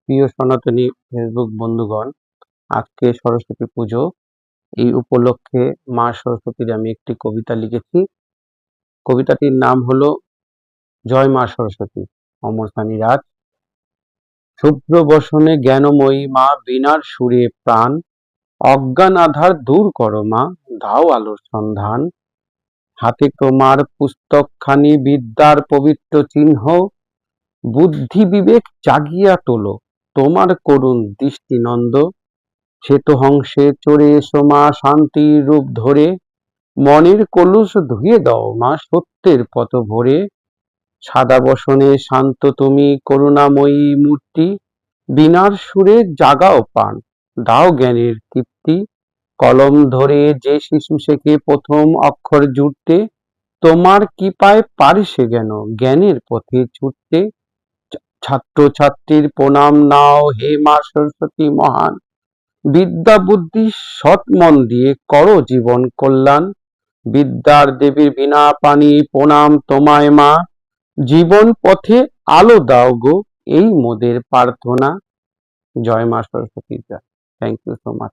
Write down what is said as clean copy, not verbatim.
প্রিয় সনাতনী ফেসবুক বন্ধুগণ, আজকে সরস্বতী পুজো। এই উপলক্ষে মা সরস্বতীর আমি একটি কবিতা লিখেছি। কবিতাটির নাম হলো জয় মা সরস্বতী। অমর সানি রাজ। শুভ্র বসনে জ্ঞানময়ী মা, বীণার সুরে প্রাণ, অজ্ঞান আধার দূর করো মা, দাও আলোর সন্ধান। হাতে তোমার পুস্তকখানি বিদ্যার পবিত্র চিহ্ন, বুদ্ধি বিবেক জাগিয়া তোলো, তোমার করুণ দৃষ্টিনন্দ। শ্বেতহংসে চড়ে এসো মা, শান্তির রূপ ধরে, মনের কলুষ ধুয়ে দাও মা, সত্যের পথ ভরে। সাদা বসনে শান্ত তুমি, করুণাময়ী মূর্তি, বীণার সুরে জাগাও প্রাণ, দাও জ্ঞানের তৃপ্তি। কলম ধরে যে শিশু শেখে প্রথম অক্ষর জুড়তে, তোমার কৃপায় পারে সে যেন জ্ঞানের পথে ছুটতে। ছাত্র ছাত্রীর প্রণাম নাও হে মা সরস্বতী মহান, বিদ্যা বুদ্ধি সৎ মন দিয়ে করো জীবন কল্যাণ। বিদ্যার দেবীর বীণা পানি প্রণাম তোমায় মা, জীবন পথে আলো দাও গো, এই মোদের প্রার্থনা। জয় মা Saraswati. Thank you so much.